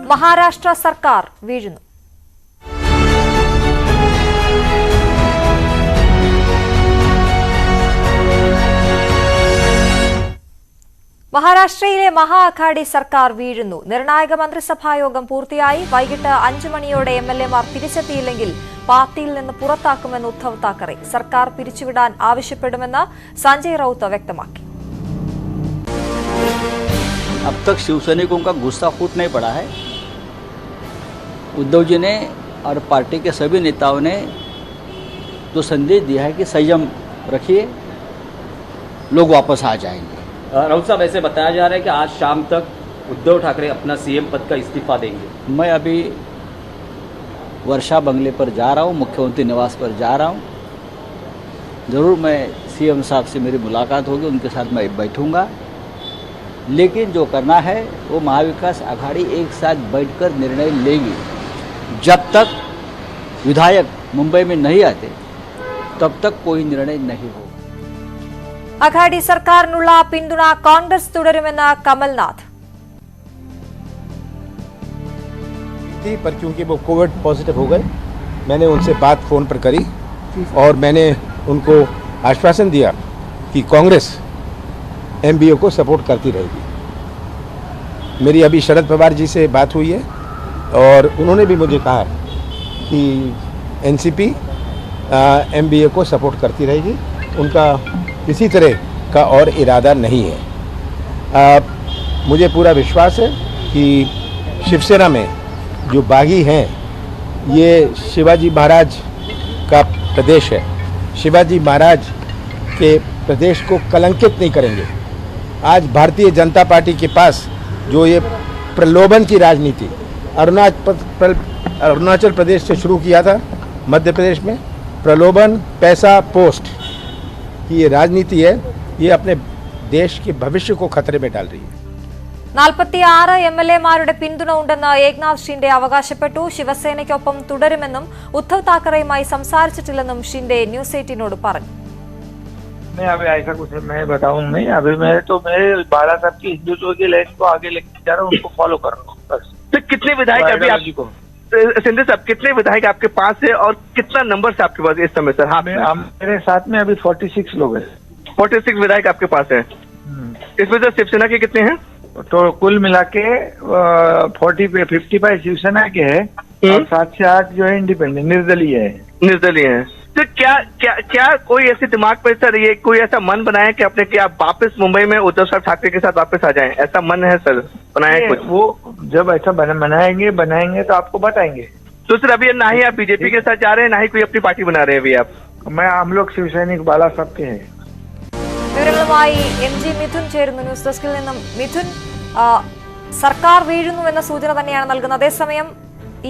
മഹാരാഷ്ട്ര സർക്കാർ വീഴുന്നു. മഹാരാഷ്ട്രയിലെ മഹാ അഘാടി സർക്കാർ വീഴുന്നു. നിർണായക മന്ത്രിസഭായോഗം പൂർത്തിയായി. വൈകിട്ട് 5 മണിയോടെ എംഎൽഎമാർ തിരിച്ചെത്തിയില്ലെങ്കിൽ പാർട്ടിയിൽ നിന്ന് പുറത്താക്കുമെന്ന് ഉദ്ധവ് താക്കറെ. സർക്കാർ പിരിച്ചുവിടാൻ ആവശ്യപ്പെടുമെന്ന് സഞ്ജയ് റൌത്ത് വ്യക്തമാക്കി. अब तक शिवसैनिकों का गुस्सा फूट नहीं पड़ा है. उद्धव जी ने और पार्टी के सभी नेताओं ने तो संदेश दिया है कि संयम रखिए, लोग वापस आ जाएंगे. राउत साहब, ऐसे बताया जा रहा है कि आज शाम तक उद्धव ठाकरे अपना सीएम पद का इस्तीफा देंगे. मैं अभी वर्षा बंगले पर जा रहा हूँ, मुख्यमंत्री निवास पर जा रहा हूँ. ज़रूर मैं सीएम साहब से मेरी मुलाकात होगी, उनके साथ मैं बैठूँगा. लेकिन जो करना है वो महाविकास अघाड़ी एक साथ बैठकर निर्णय लेगी. जब तक विधायक मुंबई में नहीं आते तब तक कोई निर्णय नहीं होगा. അഘാടി സർക്കാരിനുള്ള പിന്തുണ കോൺഗ്രസ് തുടരുമെന്ന് കമൽനാഥ്. पर क्योंकि वो कोविड पॉजिटिव हो गए, मैंने उनसे बात फ़ोन पर करी और मैंने उनको आश्वासन दिया कि कांग्रेस एमबीओ को सपोर्ट करती रहेगी. मेरी अभी शरद पवार जी से बात हुई है और उन्होंने भी मुझे कहा कि एनसीपी एमबीओ को सपोर्ट करती रहेगी. उनका किसी तरह का और इरादा नहीं है. मुझे पूरा विश्वास है कि शिवसेना में जो बागी हैं ये शिवाजी महाराज का प्रदेश है. शिवाजी महाराज के प्रदेश को कलंकित नहीं करेंगे. आज भारतीय जनता पार्टी के पास जो ये प्रलोभन की राजनीति अरुणाचल प्रदेश से शुरू किया था, मध्य प्रदेश में प्रलोभन पैसा पोस्ट की ये राजनीति है, ये अपने देश के भविष्य को खतरे में डाल रही है. 46 എംഎൽഎമാരുടെ പിന്തുണ ഉണ്ടെന്ന് ഏക്നാഥ് ഷിൻഡെ അവകാശപ്പെട്ടു. ശിവസേനയ്ക്കൊപ്പം തുടരുമെന്നും ഉദ്ധവ് താക്കറെയുമായി സംസാരിച്ചിട്ടില്ലെന്നും ഷിൻഡെ ന്യൂസ് 18നോട് പറഞ്ഞു. मैं अभी ऐसा कुछ मैं बताऊं नहीं. अभी मैं बाला साहब की हिंदुत्व की लाइन को आगे लेके जा रहा हूँ, उनको फॉलो कर रहा हूँ बस. तो कितने विधायक अभी आपको सिंधे साहब, कितने विधायक आपके पास है और कितना नंबर से आपके पास इस समय सर? हाँ, मेरे साथ में अभी 46 लोग हैं. 46 विधायक आपके पास है. इसमें से शिवसेना के कितने हैं? तो कुल मिला के 55 शिवसेना के है और 7 से 8 जो है इंडिपेंडेंट निर्दलीय है. तो क्या कोई ऐसे दिमाग पर सर ये कोई ऐसा मन बनाया कि आपने कि आप वापस मुंबई में उद्धव साहब ठाकरे के साथ वापस आ जाएं? ऐसा मन है सर बनाया कुछ? वो जब ऐसा बनाएंगे तो आपको बताएंगे. तो सर अभी ना ही आप बीजेपी के साथ जा रहे हैं, ना ही कोई अपनी पार्टी बना रहे हैं अभी आप? हम लोग शिवसैनिक बाला साहब के हैं. വിവരങ്ങളുമായി MG മിഥുൻ ചേരുന്നു ന്യൂസ് ഡെസ്കിൽ നിന്നും. മിഥുൻ, സർക്കാർ വീഴുന്നു എന്ന സൂചന തന്നെയാണ് നൽകുന്നത്. അതേസമയം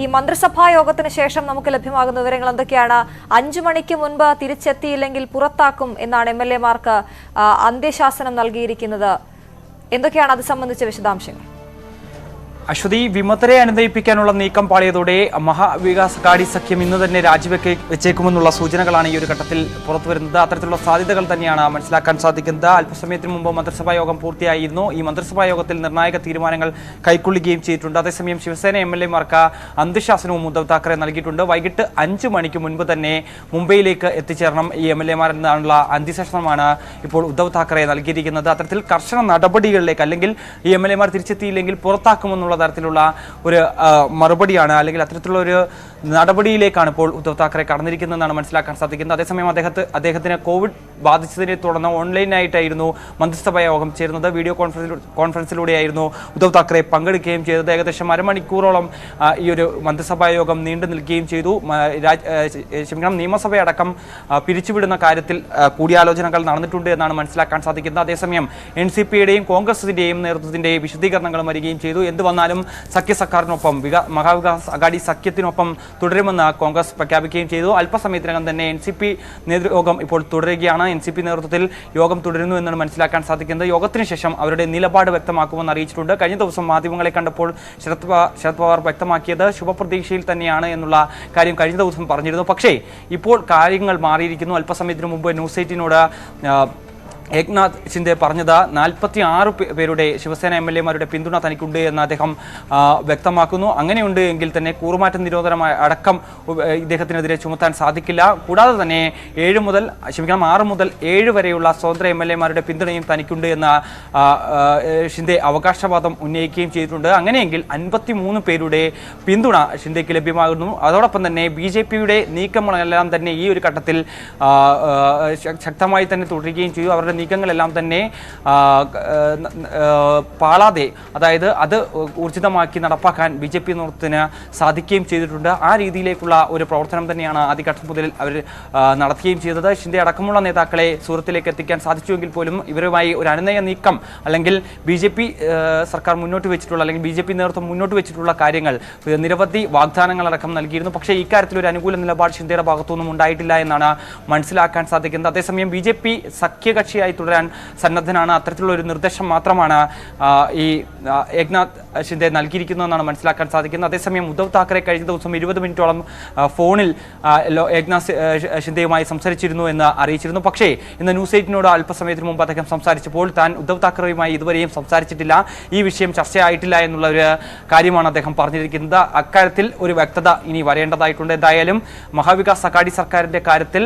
ഈ മന്ത്രിസഭാ യോഗത്തിന് ശേഷം നമുക്ക് ലഭ്യമാകുന്ന വിവരങ്ങൾ എന്തൊക്കെയാണ്? 5 മണിക്ക് മുൻപ് തിരിച്ചെത്തിയില്ലെങ്കിൽ പുറത്താക്കും എന്നാണ് എംഎൽഎമാർക്ക് അന്ത്യശാസനം നൽകിയിരിക്കുന്നത്. എന്തൊക്കെയാണ് അത് സംബന്ധിച്ച വിശദാംശങ്ങൾ? അശ്വതി, വിമതരെ അനുനയിപ്പിക്കാനുള്ള നീക്കം പാളിയതോടെ മഹാവികാസ് അഘാടി സഖ്യം ഇന്ന് തന്നെ വെച്ചേക്കുമെന്നുള്ള സൂചനകളാണ് ഈ ഒരു ഘട്ടത്തിൽ പുറത്തുവരുന്നത്. അത്തരത്തിലുള്ള സാധ്യതകൾ തന്നെയാണ് മനസ്സിലാക്കാൻ സാധിക്കുന്നത്. അല്പസമയത്തിന് മുമ്പ് മന്ത്രിസഭാ യോഗം പൂർത്തിയായിരുന്നു. ഈ മന്ത്രിസഭാ യോഗത്തിൽ നിർണായക തീരുമാനങ്ങൾ കൈക്കൊള്ളുകയും ചെയ്തിട്ടുണ്ട്. അതേസമയം ശിവസേന എംഎൽഎമാർക്ക് അന്ത്യശാസനവും ഉദ്ധവ് താക്കറെ നൽകിയിട്ടുണ്ട്. വൈകിട്ട് 5 മണിക്ക് മുൻപ് തന്നെ മുംബൈയിലേക്ക് എത്തിച്ചേരണം ഈ എംഎൽഎമാർ എന്നാണുള്ള അന്ത്യശാസനമാണ് ഇപ്പോൾ ഉദ്ധവ് താക്കറെ നൽകിയിരിക്കുന്നത്. അത്തരത്തിൽ കർശന നടപടികളിലേക്ക്, അല്ലെങ്കിൽ ഈ എംഎൽഎമാർ തിരിച്ചെത്തിയില്ലെങ്കിൽ പുറത്താക്കുമെന്നുള്ള തരത്തിലുള്ള ഒരു മറുപടിയാണ്, അല്ലെങ്കിൽ അത്തരത്തിലുള്ള ഒരു നടപടിയിലേക്കാണ് ഇപ്പോൾ ഉദ്ധവ് താക്കറെ കടന്നിരിക്കുന്നതെന്നാണ് മനസ്സിലാക്കാൻ സാധിക്കുന്നത്. അതേസമയം അദ്ദേഹത്തിന് കോവിഡ് ബാധിച്ചതിനെ തുടർന്ന് ഓൺലൈനായിട്ടായിരുന്നു മന്ത്രിസഭാ യോഗം ചേരുന്നത്. വീഡിയോ കോൺഫറൻസിലൂടെയായിരുന്നു ഉദ്ധവ് താക്കറെ പങ്കെടുക്കുകയും ചെയ്തത്. ഏകദേശം അരമണിക്കൂറോളം ഈ ഒരു മന്ത്രിസഭാ യോഗം നീണ്ടു നിൽക്കുകയും ചെയ്തു. നിയമസഭയടക്കം പിരിച്ചുവിടുന്ന കാര്യത്തിൽ കൂടിയാലോചനകൾ നടന്നിട്ടുണ്ട് എന്നാണ് മനസ്സിലാക്കാൻ സാധിക്കുന്നത്. അതേസമയം NCPയുടെയും കോൺഗ്രസിന്റെയും നേതൃത്വത്തിന്റെ വിശദീകരണങ്ങളും വരികയും ചെയ്തു. എന്ത് വന്നാലും സഖ്യ സർക്കാരിനൊപ്പം മഹാവികാസ് അഘാടി സഖ്യത്തിനൊപ്പം തുടരുമെന്ന് കോൺഗ്രസ് പ്രഖ്യാപിക്കുകയും ചെയ്തു. അല്പസമയത്തിനകം തന്നെ NCP നേതൃയോഗം ഇപ്പോൾ തുടരുകയാണ്. NCP നേതൃത്വത്തിൽ യോഗം തുടരുന്നു എന്നാണ് മനസ്സിലാക്കാൻ സാധിക്കുന്നത്. യോഗത്തിന് ശേഷം അവരുടെ നിലപാട് വ്യക്തമാക്കുമെന്ന് അറിയിച്ചിട്ടുണ്ട്. കഴിഞ്ഞ ദിവസം മാധ്യമങ്ങളെ കണ്ടപ്പോൾ ശരത് പവാർ വ്യക്തമാക്കിയത് ശുഭപ്രതീക്ഷയിൽ തന്നെയാണ് എന്നുള്ള കാര്യം കഴിഞ്ഞ ദിവസം പറഞ്ഞിരുന്നു. പക്ഷേ ഇപ്പോൾ കാര്യങ്ങൾ മാറിയിരിക്കുന്നു. അല്പസമയത്തിന് മുമ്പ് ന്യൂസ് 18നോട് ഏക്നാഥ് ഷിൻഡെ പറഞ്ഞത് 46 പേരുടെ ശിവസേന MLA-മാരുടെ പിന്തുണ തനിക്കുണ്ട് എന്ന് അദ്ദേഹം വ്യക്തമാക്കുന്നു. അങ്ങനെയുണ്ട് എങ്കിൽ തന്നെ കൂറുമാറ്റ നിരോധനമായ അടക്കം ഇദ്ദേഹത്തിനെതിരെ ചുമത്താൻ സാധിക്കില്ല. കൂടാതെ തന്നെ 6 മുതൽ 7 വരെയുള്ള സ്വതന്ത്ര MLA-മാരുടെ പിന്തുണയും തനിക്കുണ്ട് എന്ന ഷിൻഡെ അവകാശവാദം ഉന്നയിക്കുകയും ചെയ്തിട്ടുണ്ട്. അങ്ങനെയെങ്കിൽ 53 പേരുടെ പിന്തുണ ഷിൻഡെക്ക് ലഭ്യമാകുന്നു. അതോടൊപ്പം തന്നെ BJP-യുടെ നീക്കങ്ങളെല്ലാം തന്നെ ഈ ഒരു ഘട്ടത്തിൽ ശക്തമായി തന്നെ തുടരുകയും ചെയ്തു. അവരുടെ നീക്കങ്ങളെല്ലാം തന്നെ പാളാതെ, അതായത് അത് ഊർജിതമാക്കി നടപ്പാക്കാൻ BJP നേതൃത്വത്തിന് സാധിക്കുകയും ചെയ്തിട്ടുണ്ട്. ആ രീതിയിലേക്കുള്ള ഒരു പ്രവർത്തനം തന്നെയാണ് ആദ്യഘട്ടം മുതൽ അവർ നടത്തുകയും ചെയ്തത്. ഷിൻഡെ അടക്കമുള്ള നേതാക്കളെ സൂറത്തിലേക്ക് എത്തിക്കാൻ സാധിച്ചുവെങ്കിൽ പോലും ഇവരുമായി ഒരു അനുനയ നീക്കം അല്ലെങ്കിൽ BJP സർക്കാർ മുന്നോട്ട് വെച്ചിട്ടുള്ള അല്ലെങ്കിൽ BJP നേതൃത്വം മുന്നോട്ട് വെച്ചിട്ടുള്ള കാര്യങ്ങൾ നിരവധി വാഗ്ദാനങ്ങളടക്കം നൽകിയിരുന്നു. പക്ഷേ ഇക്കാര്യത്തിൽ ഒരു അനുകൂല നിലപാട് ഷിൻഡെയുടെ ഭാഗത്തുനിന്നും ഉണ്ടായിട്ടില്ല എന്നാണ് മനസ്സിലാക്കാൻ സാധിക്കുന്നത്. അതേസമയം BJP സഖ്യകക്ഷിയായി തുടരാൻ സന്നദ്ധനാണ്. അത്തരത്തിലുള്ള ഒരു നിർദ്ദേശം മാത്രമാണ് ഈ ഏക്നാഥ് ഷിൻഡെ നൽകിയിരിക്കുന്നതെന്നാണ് മനസ്സിലാക്കാൻ സാധിക്കുന്നത്. അതേസമയം ഉദ്ധവ് താക്കറെ കഴിഞ്ഞ ദിവസം 20 മിനിറ്റോളം ഫോണിൽ ഏക്നാഥ് ഷിൻഡെയുമായി സംസാരിച്ചിരുന്നു എന്ന് അറിയിച്ചിരുന്നു. പക്ഷേ ഇന്ന് ന്യൂസ് 8-നോട് അല്പസമയത്തിന് മുമ്പ് അദ്ദേഹം സംസാരിച്ചപ്പോൾ താൻ ഉദ്ധവ് താക്കറെയുമായി ഇതുവരെയും സംസാരിച്ചിട്ടില്ല, ഈ വിഷയം ചർച്ചയായിട്ടില്ല എന്നുള്ള ഒരു കാര്യമാണ് അദ്ദേഹം പറഞ്ഞിരിക്കുന്നത്. അക്കാര്യത്തിൽ ഒരു വ്യക്തത ഇനി വരേണ്ടതായിട്ടുണ്ട്. എന്തായാലും മഹാവികാസ് അഘാടി സർക്കാരിന്റെ കാര്യത്തിൽ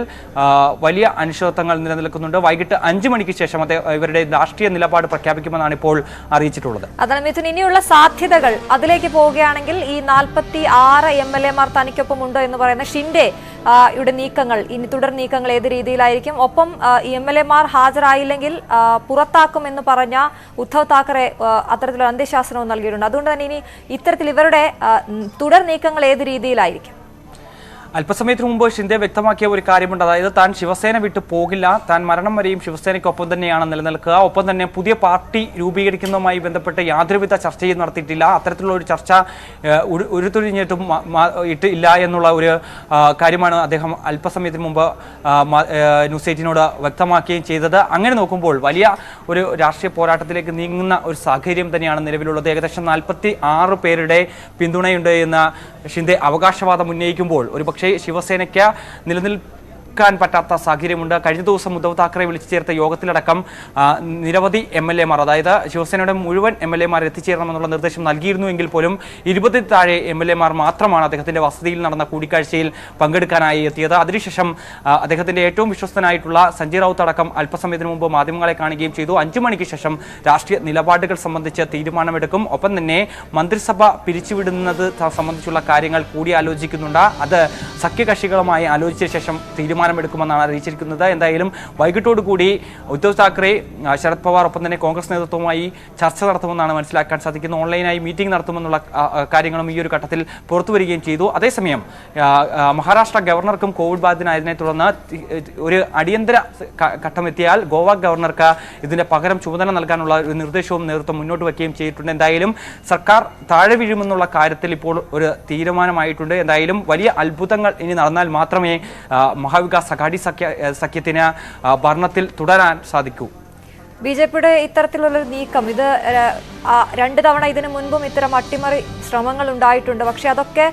വലിയ അനിശ്ചിതത്വങ്ങൾ നിലനിൽക്കുന്നുണ്ട്. വൈകിട്ട് 5 മണിക്ക് ശേഷം ഇവരുടെ രാഷ്ട്രീയ നിലപാട് പ്രഖ്യാപിക്കുമെന്നാണ് ഇപ്പോൾ അറിയിച്ചിട്ടുള്ളത്. അതാണ് മിഥുൻ, ഇനിയുള്ള സാധ്യതകൾ അതിലേക്ക് പോവുകയാണെങ്കിൽ ഈ 46 MLA-മാർ തനിക്കൊപ്പം ഉണ്ടോ എന്ന് പറയുന്ന ഷിൻഡെ യുടെ നീക്കങ്ങൾ, ഇനി തുടർ നീക്കങ്ങൾ ഏത് രീതിയിലായിരിക്കും? ഒപ്പം ഈ MLA-മാർ ഹാജരായില്ലെങ്കിൽ പുറത്താക്കുമെന്ന് പറഞ്ഞ ഉദ്ധവ് താക്കറെ അത്തരത്തിലുള്ള അന്ത്യശാസനവും നൽകിയിട്ടുണ്ട്. അതുകൊണ്ട് തന്നെ ഇനി ഇത്തരത്തിൽ ഇവരുടെ തുടർ നീക്കങ്ങൾ ഏത് രീതിയിലായിരിക്കും? അല്പസമയത്തിന് മുമ്പ് ഷിൻഡെ വ്യക്തമാക്കിയ ഒരു കാര്യമുണ്ട്. അതായത് താൻ ശിവസേന വിട്ടു പോകില്ല, താൻ മരണം വരെയും ശിവസേനയ്ക്കൊപ്പം തന്നെയാണ് നിലനിൽക്കുക. ഒപ്പം തന്നെ പുതിയ പാർട്ടി രൂപീകരിക്കുന്നതുമായി ബന്ധപ്പെട്ട് യാതൊരുവിധ ചർച്ചയും നടത്തിയിട്ടില്ല. അത്തരത്തിലുള്ള ഒരു ചർച്ച ഉരുത്തിരിഞ്ഞിട്ടും ഇല്ല എന്നുള്ള ഒരു കാര്യമാണ് അദ്ദേഹം അല്പസമയത്തിന് മുമ്പ് ന്യൂസ് 8-നോട് വ്യക്തമാക്കുകയും ചെയ്തത്. അങ്ങനെ നോക്കുമ്പോൾ വലിയ ഒരു രാഷ്ട്രീയ പോരാട്ടത്തിലേക്ക് നീങ്ങുന്ന ഒരു സാഹചര്യം തന്നെയാണ് നിലവിലുള്ളത്. ഏകദേശം 46 പേരുടെ പിന്തുണയുണ്ട് എന്ന് ഷിൻഡെ അവകാശവാദം ഉന്നയിക്കുമ്പോൾ ഒരുപക്ഷെ ശിവസേനയ്ക്ക് നിലനിൽക്കാൻ പറ്റാത്ത സാഹചര്യമുണ്ട്. കഴിഞ്ഞ ദിവസം ഉദ്ധവ് താക്കറെ വിളിച്ചു ചേർത്ത യോഗത്തിലടക്കം നിരവധി MLA-മാർ, അതായത് ശിവസേനയുടെ മുഴുവൻ MLA-മാർ എത്തിച്ചേരണമെന്നുള്ള നിർദ്ദേശം നൽകിയിരുന്നുവെങ്കിൽ പോലും 20 താഴെ MLA-മാർ മാത്രമാണ് അദ്ദേഹത്തിന്റെ വസതിയിൽ നടന്ന കൂടിക്കാഴ്ചയിൽ പങ്കെടുക്കാനായി എത്തിയത്. അതിനുശേഷം അദ്ദേഹത്തിന്റെ ഏറ്റവും വിശ്വസ്തനായിട്ടുള്ള സഞ്ജയ് റൌത്ത് അടക്കം അല്പസമയത്തിന് മുമ്പ് മാധ്യമങ്ങളെ കാണുകയും ചെയ്തു. 5 മണിക്ക് ശേഷം രാഷ്ട്രീയ നിലപാടുകൾ സംബന്ധിച്ച് തീരുമാനമെടുക്കും. ഒപ്പം തന്നെ മന്ത്രിസഭ പിരിച്ചുവിടുന്നത് സംബന്ധിച്ചുള്ള കാര്യങ്ങൾ കൂടിയാലോചിക്കുന്നുണ്ട്. അത് സഖ്യകക്ഷികളുമായി ആലോചിച്ച ശേഷം തീരുമാനമെടുക്കുമെന്നാണ് അറിയിച്ചിരിക്കുന്നത്. എന്തായാലും വൈകിട്ടോടുകൂടി ഉദ്ധവ് താക്കറെ, ശരത് പവാർ ഒപ്പം തന്നെ കോൺഗ്രസ് നേതൃത്വവുമായി ചർച്ച നടത്തുമെന്നാണ് മനസ്സിലാക്കാൻ സാധിക്കുന്നത്. ഓൺലൈനായി മീറ്റിംഗ് നടത്തുമെന്നുള്ള കാര്യങ്ങളും ഈ ഒരു ഘട്ടത്തിൽ പുറത്തുവരികയും ചെയ്തു. അതേസമയം മഹാരാഷ്ട്ര ഗവർണർക്കും കോവിഡ് ബാധിതനായതിനെ തുടർന്ന് ഒരു അടിയന്തര ഘട്ടമെത്തിയാൽ ഗോവ ഗവർണർക്ക് ഇതിന്റെ പകരം ചുമതല നൽകാനുള്ള ഒരു നിർദ്ദേശവും നേതൃത്വം മുന്നോട്ട് വയ്ക്കുകയും ചെയ്തിട്ടുണ്ട്. എന്തായാലും സർക്കാർ താഴെ വീഴുമെന്നുള്ള കാര്യത്തിൽ ഇപ്പോൾ ഒരു തീരുമാനമായിട്ടുണ്ട്. എന്തായാലും വലിയ അത്ഭുതങ്ങൾ ഇനി നടന്നാൽ മാത്രമേ മഹാവികാസ് അഘാടി സഖ്യത്തിന് ഭരണത്തിൽ തുടരാൻ സാധിക്കൂ. BJP-യുടെ ഇത്തരത്തിലുള്ളൊരു നീക്കം, ഇത് 2 തവണ ഇതിനു മുൻപും ഇത്തരം അട്ടിമറി ശ്രമങ്ങൾ ഉണ്ടായിട്ടുണ്ട്. പക്ഷെ അതൊക്കെ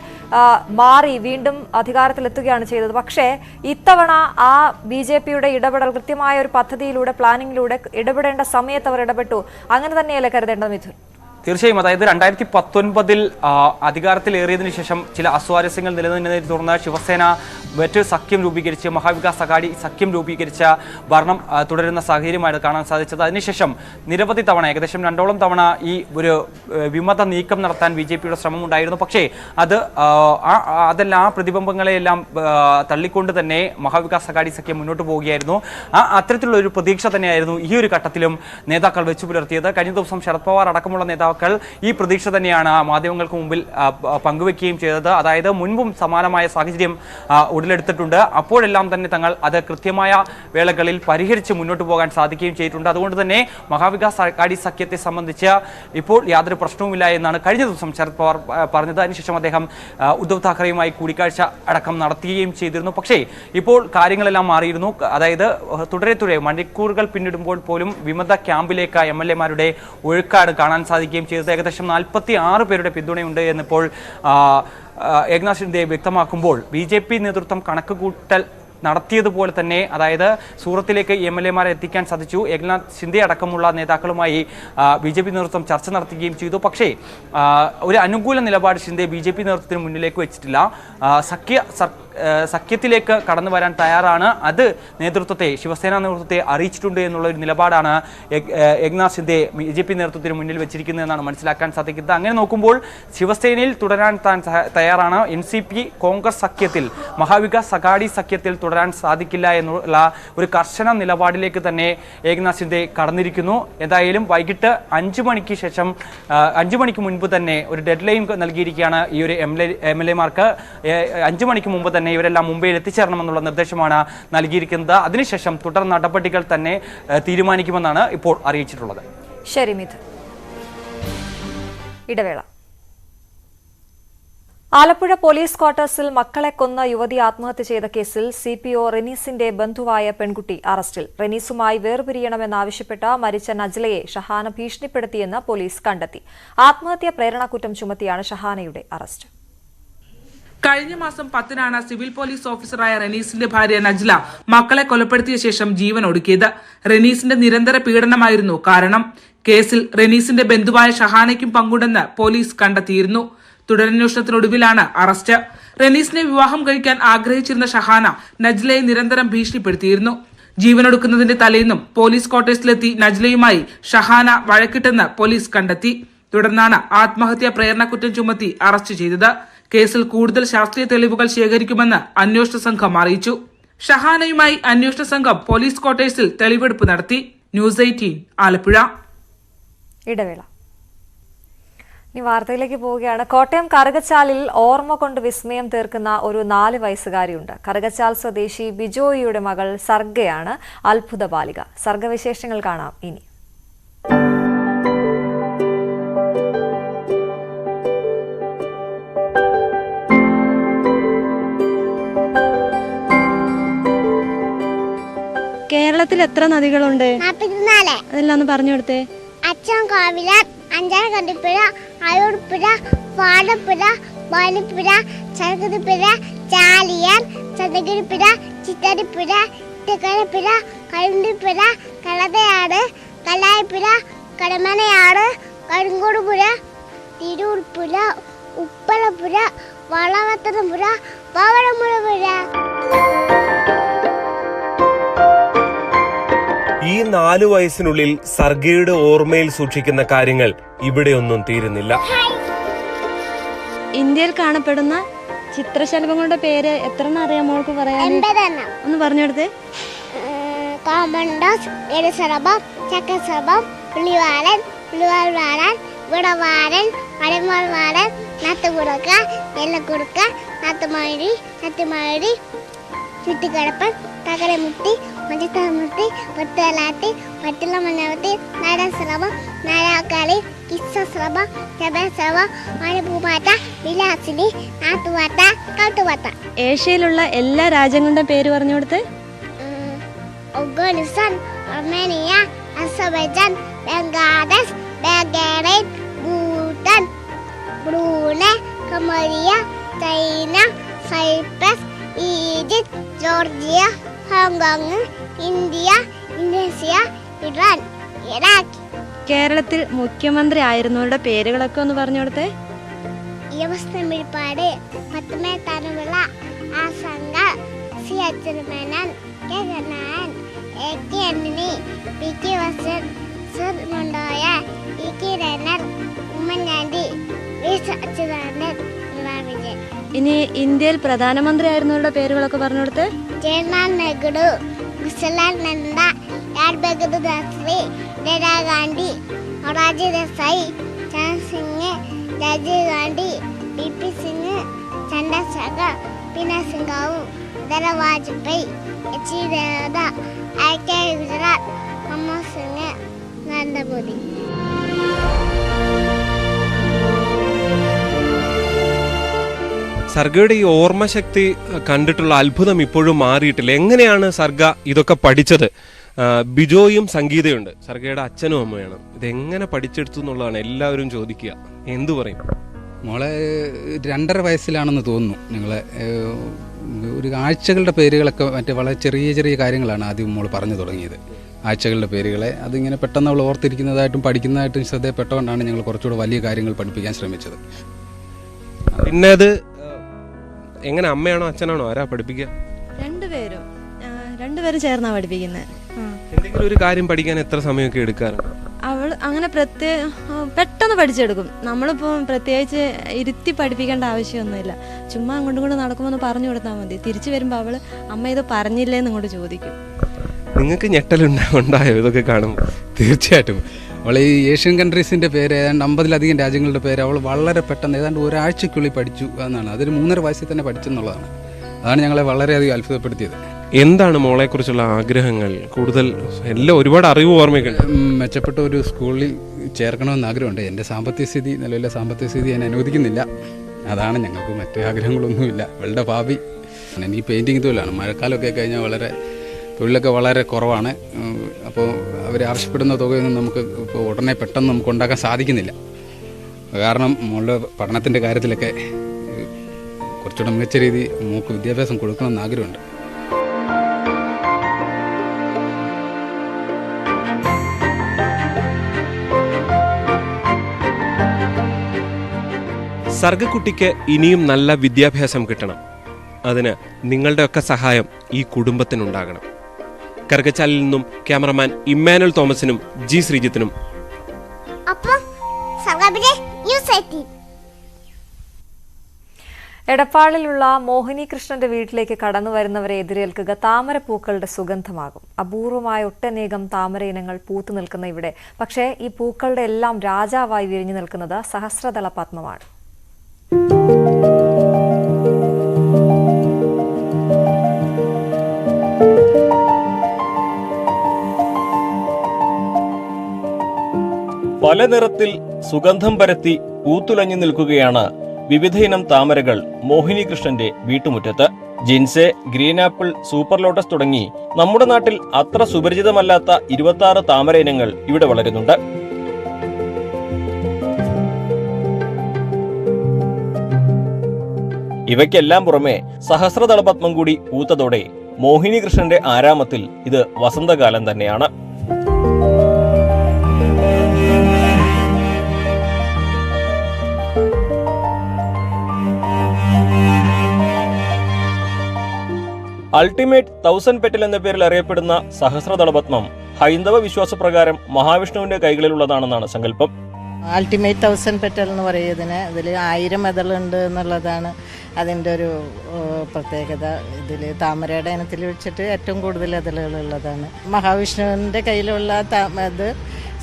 മാറി വീണ്ടും അധികാരത്തിലെത്തുകയാണ് ചെയ്തത്. പക്ഷേ ഇത്തവണ ആ BJP-യുടെ ഇടപെടൽ കൃത്യമായ ഒരു പദ്ധതിയിലൂടെ, പ്ലാനിങ്ങിലൂടെ ഇടപെടേണ്ട സമയത്ത് അവർ ഇടപെട്ടു. അങ്ങനെ തന്നെയല്ലേ കരുതേണ്ടത് മിഥുൻ? തീർച്ചയായും. അതായത് 2019 അധികാരത്തിലേറിയതിനു ശേഷം ചില അസ്വാരസ്യങ്ങൾ നിലനിന്നതിനെ തുടർന്ന് ശിവസേന മറ്റ് സഖ്യം രൂപീകരിച്ച് മഹാവികാസ് അഘാടി സഖ്യം രൂപീകരിച്ച ഭരണം തുടരുന്ന സാഹചര്യമാണ് കാണാൻ സാധിച്ചത്. അതിനുശേഷം നിരവധി തവണ, ഏകദേശം 2ഓളം തവണ ഈ ഒരു വിമത നീക്കം നടത്താൻ BJP-യുടെ ശ്രമമുണ്ടായിരുന്നു. പക്ഷേ അതെല്ലാം ആ പ്രതിബിംബങ്ങളെയെല്ലാം തള്ളിക്കൊണ്ട് തന്നെ മഹാവികാസ് അഘാടി സഖ്യം മുന്നോട്ട് പോവുകയായിരുന്നു. അത്തരത്തിലുള്ള ഒരു പ്രതീക്ഷ തന്നെയായിരുന്നു ഈ ഒരു ഘട്ടത്തിലും നേതാക്കൾ വെച്ചു പുലർത്തിയത്. കഴിഞ്ഞ ദിവസം ശരത് പവാർ അടക്കമുള്ള നേതാക്കൾ ഈ പ്രതീക്ഷ തന്നെയാണ് മാധ്യമങ്ങൾക്ക് മുമ്പിൽ പങ്കുവെക്കുകയും ചെയ്തത്. അതായത് മുൻപും സമാനമായ സാഹചര്യം ഉടലെടുത്തിട്ടുണ്ട്. അപ്പോഴെല്ലാം തന്നെ തങ്ങൾ അത് കൃത്യമായ വേളകളിൽ പരിഹരിച്ച് മുന്നോട്ട് പോകാൻ സാധിക്കുകയും ചെയ്തിട്ടുണ്ട്. അതുകൊണ്ട് തന്നെ മഹാവികാസ് അഘാടി സഖ്യത്തെ സംബന്ധിച്ച് ഇപ്പോൾ യാതൊരു പ്രശ്നവുമില്ല എന്നാണ് കഴിഞ്ഞ ദിവസം ശരത് പവാർ പറഞ്ഞത്. അതിനുശേഷം അദ്ദേഹം ഉദ്ധവ് താക്കറെയുമായി കൂടിക്കാഴ്ച അടക്കം നടത്തുകയും ചെയ്തിരുന്നു. പക്ഷേ ഇപ്പോൾ കാര്യങ്ങളെല്ലാം മാറിയിരുന്നു. അതായത് തുടരെ മണിക്കൂറുകൾ പിന്നിടുമ്പോൾ പോലും വിമത ക്യാമ്പിലേക്ക് MLA-മാരുടെ ഒഴുക്കാണ് കാണാൻ സാധിക്കുകയും ചെയ്തത്. ഏകദേശം 46 പേരുടെ പിന്തുണയുണ്ട് എന്നിപ്പോൾ ഏക്നാഥ് ഷിൻഡെ വ്യക്തമാക്കുമ്പോൾ BJP നേതൃത്വം കണക്കുകൂട്ടൽ നടത്തിയതുപോലെ തന്നെ, അതായത് സൂറത്തിലേക്ക് MLA-മാരെ എത്തിക്കാൻ സാധിച്ചു. ഏകനാഥ് ഷിൻഡെ അടക്കമുള്ള നേതാക്കളുമായി BJP നേതൃത്വം ചർച്ച നടത്തുകയും ചെയ്തു. പക്ഷേ ഒരു അനുകൂല നിലപാട് ഷിൻഡെ BJP നേതൃത്വത്തിന് മുന്നിലേക്ക് വെച്ചിട്ടില്ല. സഖ്യത്തിലേക്ക് കടന്നു വരാൻ തയ്യാറാണ്, അത് നേതൃത്വത്തെ, ശിവസേന നേതൃത്വത്തെ അറിയിച്ചിട്ടുണ്ട് എന്നുള്ള ഒരു നിലപാടാണ് ഏകനാഥ് ഷിൻഡെ BJP നേതൃത്വത്തിന് മുന്നിൽ വെച്ചിരിക്കുന്നതെന്നാണ് മനസ്സിലാക്കാൻ സാധിക്കുന്നത്. അങ്ങനെ നോക്കുമ്പോൾ ശിവസേനയിൽ തുടരാൻ താൻ തയ്യാറാണ്. NCP കോൺഗ്രസ് സഖ്യത്തിൽ, മഹാവികാസ് അഘാടി സഖ്യത്തിൽ തുടരാൻ സാധിക്കില്ല എന്നുള്ള ഒരു കർശന നിലപാടിലേക്ക് തന്നെ ഏകനാഥ് ഷിൻഡെ കടന്നിരിക്കുന്നു. എന്തായാലും വൈകിട്ട് 5 മണിക്ക് ശേഷം 5 മണിക്ക് മുൻപ് തന്നെ ഒരു ഡെഡ് ലൈൻ നൽകിയിരിക്കുകയാണ് ഈ ഒരു MLA-മാർക്ക്. 5 മണിക്ക് മുമ്പ് തന്നെ ഇവരെല്ലാം മുംബൈയിൽ എത്തിച്ചേരണമെന്നുള്ള നിർദ്ദേശമാണ് നൽകിയിരിക്കുന്നത്. അതിനുശേഷം തുടർ നടപടികൾ തന്നെ തീരുമാനിക്കുമെന്നാണ് ഇപ്പോൾ അറിയിച്ചിട്ടുള്ളത്. ശരി മിഥുൻ. ഇടവേള. ആലപ്പുഴ പോലീസ് ക്വാർട്ടേഴ്സിൽ മക്കളെ കൊന്ന യുവതി ആത്മഹത്യ ചെയ്ത കേസിൽ CPO റെനീസിന്റെ ബന്ധുവായ പെൺകുട്ടി അറസ്റ്റിൽ. റെനീസുമായി വേർപിരിയണമെന്നാവശ്യപ്പെട്ട് മരിച്ച നജ്ലയെ ഷഹാന ഭീഷണിപ്പെടുത്തിയെന്ന് പോലീസ് കണ്ടെത്തി. ആത്മഹത്യാ പ്രേരണക്കുറ്റം ചുമത്തിയാണ് ഷഹാനയുടെ അറസ്റ്റ്. കഴിഞ്ഞ മാസം 10-നാണ് സിവിൽ പോലീസ് ഓഫീസറായ റെനീസിന്റെ ഭാര്യ നജ്ല മക്കളെ കൊലപ്പെടുത്തിയ ശേഷം ജീവൻ ഒടുക്കിയത്. റെനീസിന്റെ നിരന്തര പീഡനമായിരുന്നു കാരണം. കേസിൽ റെനീസിന്റെ ബന്ധുവായ ഷഹാനയ്ക്കും പങ്കുണ്ടെന്ന് പോലീസ് കണ്ടെത്തിയിരുന്നു. തുടരന്വേഷണത്തിനൊടുവിലാണ് അറസ്റ്റ്. റെനീസിനെ വിവാഹം കഴിക്കാൻ ആഗ്രഹിച്ചിരുന്ന ഷഹാന നജ്ലയെ നിരന്തരം ഭീഷണിപ്പെടുത്തിയിരുന്നു. ജീവനൊടുക്കുന്നതിന്റെ തലേന്നും പോലീസ് ക്വാർട്ടേഴ്സിലെത്തി നജ്ലയുമായി ഷഹാന വഴക്കിട്ടെന്ന് പോലീസ് കണ്ടെത്തി. തുടർന്നാണ് ആത്മഹത്യാ പ്രേരണക്കുറ്റം ചുമത്തി അറസ്റ്റ് ചെയ്തത്. കേസിൽ കൂടുതൽ ശാസ്ത്രീയ തെളിവുകൾ ശേഖരിക്കുമെന്ന് അന്വേഷണ സംഘം അറിയിച്ചു. ഷഹാനയുമായി അന്വേഷണ സംഘം പോലീസ് ക്വാർട്ടേഴ്സിൽ തെളിവെടുപ്പ് നടത്തി. ന്യൂസ് 18 ആലപ്പുഴ. ഇടവേള. ഇനി വാർത്തയിലേക്ക് പോവുകയാണ്. കോട്ടയം കറുകച്ചാലിൽ ഓർമ്മ കൊണ്ട് വിസ്മയം തീർക്കുന്ന ഒരു 4 വയസ്സുകാരിയുണ്ട്. കറുകച്ചാൽ സ്വദേശി ബിജോയിയുടെ മകൾ സർഗയാണ് അത്ഭുത ബാലിക. സർഗവിശേഷങ്ങൾ കാണാം ഇനി. കേരളത്തിൽ എത്ര നദികളുണ്ട്? 44. അതെല്ലാം ഒന്ന് പറഞ്ഞു കൊടുത്തേ. അച്ചൻകോവില, അഞ്ചാറക്കണ്ടിപ്പുഴ, അയൂർപ്പുഴ, വാടപ്പുഴ, വാലിപ്പുഴ, ചരകുതിപ്പുഴ, ചാലിയാർ, ചന്ദ്രഗിരിപ്പുഴ, ചിറ്റാരിപ്പുഴ, തെക്കരപ്പുഴ, കഴുണ്ടിപ്പുഴ, കളതയാട്, കല്ലായിപ്പുഴ, കടമനയാട്, കരിങ്കോടുപുഴ, തിരൂർപ്പുഴ, ഉപ്പളപ്പുഴ, വളവത്തനപ്പുഴ, പവഴമുഴപ്പുഴ. ഈ 4 വയസ്സിനുള്ളിൽ സർഗയുടെ ഓർമ്മയിൽ സൂക്ഷിക്കുന്ന കാര്യങ്ങൾ ഇവിടെയൊന്നും തീരുന്നില്ല. ഇന്ത്യയിൽ കാണപ്പെടുന്ന ചിത്രശലഭങ്ങളുടെ പേര് എത്ര അറിയാം മോൾക്ക് പറയാൻ? 80. ഒന്ന് പറഞ്ഞു കൊടുത്തേ. കോമണ്ടോസ്, എരുസറബം, ചക്കസറബം, പുള്ളിവാലൻ, പുള്ളിവാൽവാലൻ, വിടവാലൻ, പഴമവാലൻ, നത്തുകുടുക്ക, നെല്ലക്കുടുക്ക, നത്തുമഴി, നത്തുമഴി, ചുറ്റിക്കിടപ്പൻ, തകരമുട്ടി, മഞ്ചത്തമുട്ടി, പൊത്തലാട്ടി, പട്ടില മണ്ണവത്തി, നാടൻസ്രവം, നാരാക്കാളി, കിസ്സസ്രവം, ചബസ്രവം, മണിപ്പൂപാട്ട, വിലാസിനി, നാട്ടുപാട്ട, കാട്ടുപാട്ട. ഏഷ്യയിലുള്ള എല്ലാ രാജ്യങ്ങളുടെ പേര് പറഞ്ഞു കൊടുത്ത്. Afghanistan, Armenia, Azerbaijan, Bangladesh, Bahrain, Bhutan, Brunei, കമോറിയ, China, Cyprus, Egypt, Georgia, Hong Kong, India, Indonesia, Iran, Iraq. കേരളത്തിൽ മുഖ്യമന്ത്രി ആയിരുന്നവരുടെ പേരുകളൊക്കെ ഒന്ന് പറഞ്ഞു കൊടുത്തേ. യവസ്തമിഴ്പാട്, പത്മേത്താനുള്ള, ആസംഗ, C Achutha Menon, K Karunakaran, A K Antony, P K Vasan, സർ മുണ്ടോയ, E K Raman, Oommen Chandy, V Achuthanandan, Pinarayi Vijayan. ഇനി ഇന്ത്യയിൽ പ്രധാനമന്ത്രി ആയിരുന്നവരുടെ പേരുകളൊക്കെ പറഞ്ഞു കൊടുത്തേ. Jawaharlal Nehru, Jawaharlal Nanda, Lal Bahadur Shastri, Indira Gandhi, Morarji Desai, Chand Singh, Rajeev Gandhi, P Singh, Chandrashekhar, Pinarayi Singh, Indira Vajpayee, H D Deve Gowda, I K Gujarat, Manmohan Singh, Narendra Modi. സർഗയുടെ ഈ ഓർമ്മശക്തി കണ്ടിട്ടുള്ള അത്ഭുതം ഇപ്പോഴും മാറിയിട്ടില്ല. എങ്ങനെയാണ് സർഗ ഇതൊക്കെ പഠിച്ചത്? ബിജോയും സംഗീതയുണ്ട്, സർഗയുടെ അച്ഛനും അമ്മയാണ്. ഇതെങ്ങനെ പഠിച്ചെടുത്തു എന്നുള്ളതാണ് എല്ലാവരും ചോദിക്കുക. എന്തു പറയും? മോളെ 2.5 വയസ്സിലാണെന്ന് തോന്നുന്നു. ഞങ്ങൾ ഒരു ആഴ്ചകളുടെ പേരുകളൊക്കെ മറ്റേ വളരെ ചെറിയ ചെറിയ കാര്യങ്ങളാണ് ആദ്യം മോൾ പറഞ്ഞു തുടങ്ങിയത്. ആഴ്ചകളുടെ പേരുകളെ അതിങ്ങനെ പെട്ടെന്ന് അവൾ ഓർത്തിരിക്കുന്നതായിട്ടും പഠിക്കുന്നതായിട്ടും ശ്രദ്ധയപ്പെട്ടുകൊണ്ടാണ് ഞങ്ങൾ കുറച്ചുകൂടെ വലിയ കാര്യങ്ങൾ പഠിപ്പിക്കാൻ ശ്രമിച്ചത്. പിന്നെ അത് എങ്ങനെ, അമ്മയാണോ അച്ഛനാണോ ആരാ പഠിപ്പിക്കുക? രണ്ടുപേരും ചേർന്നാണ് പഠിപ്പിക്കുന്നത്. എന്തെങ്കിലും ഒരു കാര്യം പഠിക്കാൻ എത്ര സമയമൊക്കെ എടുക്കാറുണ്ട്? അവൾ അങ്ങനെ പെട്ടെന്ന് പഠിച്ചെടുക്കും. നമ്മളിപ്പോൾ പ്രത്യേകിച്ച് ഇരുത്തി പഠിപ്പിക്കേണ്ട ആവശ്യമൊന്നുമില്ല. ചുമ്മാ അങ്ങോട്ടും ഇങ്ങോട്ടും നടക്കുമ്പോൾ ഒന്ന് പറഞ്ഞു കൊടുത്താൽ മതി. തിരിച്ചു വരുമ്പോൾ അവൾ അമ്മ ഇത് പറഞ്ഞില്ലേന്ന് ഇങ്ങോട്ട് ചോദിക്കും. നിങ്ങൾക്ക് ഞെട്ടലുണ്ടായോ ഇതൊക്കെ കാണുമ്പോൾ? തീർച്ചയായിട്ടും. അവൾ ഈ ഏഷ്യൻ കൺട്രീസിൻ്റെ പേര് ഏതാണ്ട് 50-ലധികം രാജ്യങ്ങളുടെ പേര് അവൾ വളരെ പെട്ടെന്ന് ഏതാണ്ട് ഒരാഴ്ചക്കുള്ളിൽ പഠിച്ചു എന്നാണ്. അതൊരു 3.5 വയസ്സിൽ തന്നെ പഠിച്ചെന്നുള്ളതാണ്. അതാണ് ഞങ്ങളെ വളരെയധികം അത്ഭുതപ്പെടുത്തിയത്. എന്താണ് മോളെക്കുറിച്ചുള്ള ആഗ്രഹങ്ങൾ? കൂടുതൽ എല്ലാം ഒരുപാട് അറിവ് ഓർമ്മയ്ക്കുണ്ട്. മെച്ചപ്പെട്ട ഒരു സ്കൂളിൽ ചേർക്കണമെന്ന് ആഗ്രഹമുണ്ട്. എൻ്റെ നിലവിലെ സാമ്പത്തിക സ്ഥിതി ഞാൻ അനുവദിക്കുന്നില്ല. അതാണ് ഞങ്ങൾക്ക് മറ്റു ആഗ്രഹങ്ങളൊന്നുമില്ല. അവളുടെ ഭാവി ഈ പെയിൻറ്റിങ് തൊഴിലാണ്. മഴക്കാലമൊക്കെ കഴിഞ്ഞാൽ തൊഴിലൊക്കെ വളരെ കുറവാണ്. അപ്പോൾ അവർ ആവശ്യപ്പെടുന്ന തുകയൊന്നും നമുക്ക് ഇപ്പോൾ ഉടനെ പെട്ടെന്ന് നമുക്ക് ഉണ്ടാക്കാൻ സാധിക്കുന്നില്ല. കാരണം മോളുടെ പഠനത്തിൻ്റെ കാര്യത്തിലൊക്കെ കുറച്ചുകൂടെ മികച്ച രീതി മോൾക്ക് വിദ്യാഭ്യാസം കൊടുക്കണമെന്ന് ആഗ്രഹമുണ്ട്. സർഗക്കുട്ടിക്ക് ഇനിയും നല്ല വിദ്യാഭ്യാസം കിട്ടണം. അതിന് നിങ്ങളുടെയൊക്കെ സഹായം ഈ കുടുംബത്തിനുണ്ടാകണം. കറുകച്ചാലിൽ നിന്നും ക്യാമറമാൻ ഇമ്മാനുവൽ തോമസിനും ജി ശ്രീജിത്തിനും. എടപ്പാളിലുള്ള മോഹിനി കൃഷ്ണന്റെ വീട്ടിലേക്ക് കടന്നു വരുന്നവരെ എതിരേൽക്കുക താമരപ്പൂക്കളുടെ സുഗന്ധമാകും. അപൂർവമായ ഒട്ടനേകം താമര ഇനങ്ങൾ പൂത്തു നിൽക്കുന്ന ഇവിടെ പക്ഷേ ഈ പൂക്കളുടെ എല്ലാം രാജാവായി വിരിഞ്ഞു നിൽക്കുന്നത് സഹസ്രദള പത്മമാണ്. പല നിറത്തിൽ സുഗന്ധം പരത്തി പൂത്തുലഞ്ഞു നിൽക്കുകയാണ് വിവിധയിനം താമരകൾ മോഹിനി കൃഷ്ണന്റെ വീട്ടുമുറ്റത്ത്. ജിൻസെ, ഗ്രീൻ ആപ്പിൾ, സൂപ്പർ ലോട്ടസ് തുടങ്ങി നമ്മുടെ നാട്ടിൽ അത്ര സുപരിചിതമല്ലാത്ത 26 താമര ഇനങ്ങൾ ഇവിടെ വളരുന്നുണ്ട്. ഇവയ്ക്കെല്ലാം പുറമെ സഹസ്രദളപത്മം കൂടി പൂത്തതോടെ മോഹിനി കൃഷ്ണന്റെ ആരാമത്തിൽ ഇത് വസന്തകാലം തന്നെയാണ്. അൾട്ടിമേറ്റ് 1000 പെറ്റൽ എന്ന പേരിൽ അറിയപ്പെടുന്ന സഹസ്രദളപത്മം ഹൈന്ദവ വിശ്വാസപ്രകാരം മഹാവിഷ്ണുവിന്റെ കൈകളിലുള്ളതാണെന്നാണ് സങ്കല്പം. അൾട്ടിമേറ്റ് 1000 പെറ്റൽ എന്ന് പറയുന്നതിന് ഇതിൽ 1000 ഇതളുണ്ട് എന്നുള്ളതാണ് അതിൻ്റെ ഒരു പ്രത്യേകത. ഇതിൽ താമരയുടെ ഇനത്തിൽ വെച്ചിട്ട് ഏറ്റവും കൂടുതൽ ഇതളുകളുള്ളതാണ്. മഹാവിഷ്ണുവിൻ്റെ കയ്യിലുള്ള ഇത്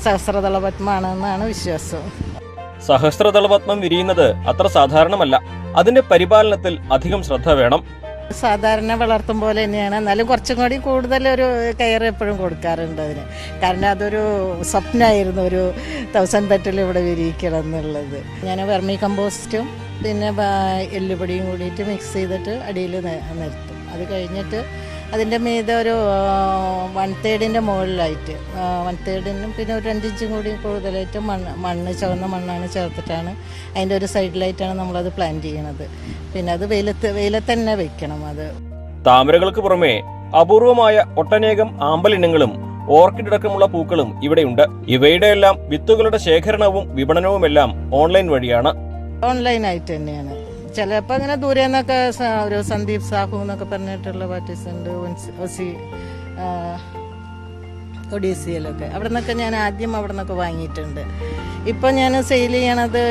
സഹസ്രദളപത്മാണെന്നാണ് വിശ്വാസം. സഹസ്രദളപത്മം വിരിയുന്നത് അത്ര സാധാരണമല്ല. അതിന്റെ പരിപാലനത്തിൽ അധികം ശ്രദ്ധ വേണം. സാധാരണ വളർത്തും പോലെ തന്നെയാണ്, എന്നാലും കുറച്ചും കൂടി കൂടുതൽ ഒരു കെയർ എപ്പോഴും കൊടുക്കാറുണ്ട് അതിന്. കാരണം അതൊരു സ്വപ്നമായിരുന്നു ഒരു 1000 പെറ്റൽ ഇവിടെ വിരിയിക്കണം എന്നുള്ളത്. ഞാൻ വെർമി കമ്പോസ്റ്റും പിന്നെ എല്ലുപൊടിയും കൂടിയിട്ട് മിക്സ് ചെയ്തിട്ട് അടിയിൽ നിർത്തും. അത് കഴിഞ്ഞിട്ട് അതിൻ്റെ മീതെ ഒരു 1/3 മുകളിലായിട്ട് 1/3 പിന്നെ ഒരു 2 ഇഞ്ചും കൂടി കൂടുതലായിട്ട് മണ്ണ് ചുവന്ന മണ്ണാണ് ചേർത്തിട്ടാണ് അതിൻ്റെ ഒരു സൈഡിലായിട്ടാണ് നമ്മളത് പ്ലാന്റ് ചെയ്യണത്. പിന്നെ അത് വെയിലത്ത് തന്നെ വെക്കണം. അത് താമരകൾക്ക് പുറമെ അപൂർവമായ ഒട്ടനേകം ആമ്പലിനങ്ങളും ഓർക്കിഡ് അടക്കമുള്ള പൂക്കളും ഇവിടെയുണ്ട്. ഇവയുടെ എല്ലാം വിത്തുകളുടെ ശേഖരണവും വിപണനവുമെല്ലാം ഓൺലൈൻ വഴിയാണ്. ഓൺലൈനായിട്ട് തന്നെയാണ്. ചിലപ്പോൾ അങ്ങനെ ദൂരെ നിന്നൊക്കെ ഒരു സന്ദീപ് സാഹു എന്നൊക്കെ പറഞ്ഞിട്ടുള്ള പാർട്ടീസ് ഉണ്ട്, ഒഡീസിയിലൊക്കെ. അവിടെ നിന്നൊക്കെ ഞാൻ ആദ്യം അവിടെ നിന്നൊക്കെ വാങ്ങിയിട്ടുണ്ട്. ഇപ്പോൾ ഞാൻ സെയിൽ ചെയ്യണത്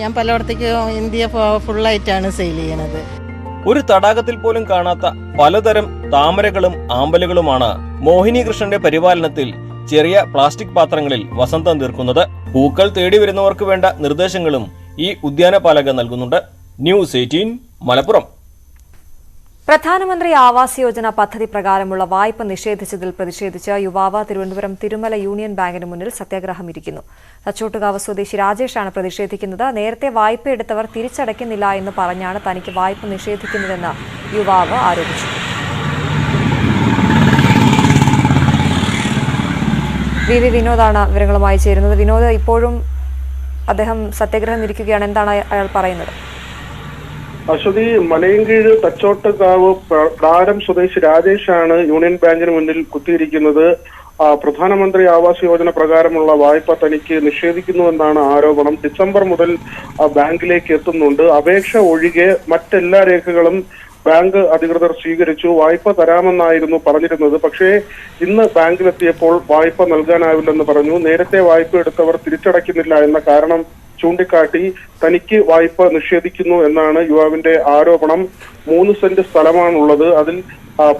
ഞാൻ പലയിടത്തേക്ക് ഇന്ത്യ ഫുള്ളായിട്ടാണ് സെയിൽ ചെയ്യണത്. ഒരു തടാകത്തിൽ പോലും കാണാത്ത പലതരം താമരകളും ആമ്പലുകളുമാണ് മോഹിനി കൃഷ്ണന്റെ പരിപാലനത്തിൽ ചെറിയ പ്ലാസ്റ്റിക് പാത്രങ്ങളിൽ വസന്തം തീർക്കുന്നത്. പൂക്കൾ തേടി വരുന്നവർക്ക് വേണ്ട നിർദ്ദേശങ്ങളും ഈ ഉദ്യാനപാലകർ നൽകുന്നുണ്ട്. ന്യൂസ് 18 മലപ്പുറം. പ്രധാനമന്ത്രി ആവാസ് യോജന പദ്ധതി പ്രകാരമുള്ള വായ്പ നിഷേധിച്ചതിൽ പ്രതിഷേധിച്ച് യുവാവ് തിരുവനന്തപുരം തിരുമല യൂണിയൻ ബാങ്കിന് മുന്നിൽ സത്യാഗ്രഹം ഇരിക്കുന്നു. തച്ചോട്ടുകാവ് സ്വദേശി രാജേഷാണ് പ്രതിഷേധിക്കുന്നത്. നേരത്തെ വായ്പ എടുത്തവർ തിരിച്ചടയ്ക്കുന്നില്ല എന്ന് പറഞ്ഞാണ് തനിക്ക് വായ്പ നിഷേധിക്കുന്നതെന്ന് യുവാവ് ആരോപിച്ചു. വി വിനോദാണ് വിവരങ്ങളുമായി ചേരുന്നത്. വിനോദ്, ഇപ്പോഴും അദ്ദേഹം സത്യാഗ്രഹം ഇരിക്കുകയാണ്. എന്താണ് അയാൾ പറയുന്നത്? അശ്വതി, മലയൻകീഴ് തച്ചോട്ടുകാവ് ഡാരം സ്വദേശി രാജേഷാണ് യൂണിയൻ ബാങ്കിന് മുന്നിൽ കുത്തിയിരിക്കുന്നത്. പ്രധാനമന്ത്രി ആവാസ് യോജന പ്രകാരമുള്ള വായ്പ തനിക്ക് നിഷേധിക്കുന്നുവെന്നാണ് ആരോപണം. ഡിസംബർ മുതൽ ബാങ്കിലേക്ക് എത്തുന്നുണ്ട്. അപേക്ഷ ഒഴികെ മറ്റെല്ലാ രേഖകളും ബാങ്ക് അധികൃതർ സ്വീകരിച്ചു. വായ്പ തരാമെന്നായിരുന്നു പറഞ്ഞിരുന്നത്. പക്ഷേ ഇന്ന് ബാങ്കിലെത്തിയപ്പോൾ വായ്പ നൽകാനാവില്ലെന്ന് പറഞ്ഞു. നേരത്തെ വായ്പ എടുത്തവർ തിരിച്ചടയ്ക്കുന്നില്ല എന്ന കാരണം ചൂണ്ടിക്കാട്ടി തനിക്ക് വായ്പ നിഷേധിക്കുന്നു എന്നാണ് യുവാവിന്റെ ആരോപണം. 3 സെന്റ് സ്ഥലമാണുള്ളത്. അതിൽ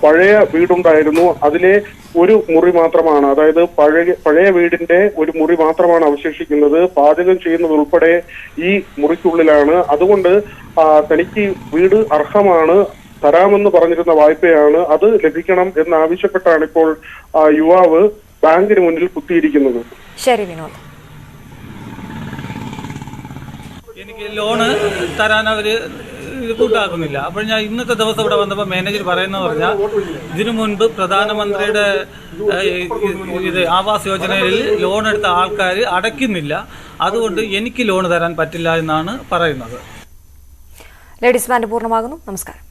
പഴയ വീടുണ്ടായിരുന്നു. അതിലെ ഒരു മുറി മാത്രമാണ്, അതായത് പഴയ വീടിന്റെ ഒരു മുറി മാത്രമാണ് അവശേഷിക്കുന്നത്. പാചകം ചെയ്യുന്നത് ഉൾപ്പെടെ ഈ മുറിക്കുള്ളിലാണ്. അതുകൊണ്ട് തനിക്ക് വീട് അർഹമാണ്, തരാമെന്ന് പറഞ്ഞിരുന്ന വായ്പയാണ്, അത് ലഭിക്കണം എന്നാവശ്യപ്പെട്ടാണ് ഇപ്പോൾ യുവാവ് ബാങ്കിന് മുന്നിൽ കുത്തിയിരിക്കുന്നത്. ശരി വിനോദ്. എനിക്ക് ലോണ് തരാൻ അവര് കൂട്ടാക്കുന്നില്ല. അപ്പോൾ ഞാൻ ഇന്നത്തെ ദിവസം ഇവിടെ വന്നപ്പോൾ മാനേജർ പറയുന്നത് പറഞ്ഞാൽ ഇതിനു മുൻപ് പ്രധാനമന്ത്രിയുടെ ആവാസ് യോജനയിൽ ലോൺ എടുത്ത ആൾക്കാർ അടയ്ക്കുന്നില്ല, അതുകൊണ്ട് എനിക്ക് ലോൺ തരാൻ പറ്റില്ല എന്നാണ് പറയുന്നത്. ലേഡീസ് ബാൻഡ് പൂർണ്ണമാകുന്നു. നമസ്കാരം.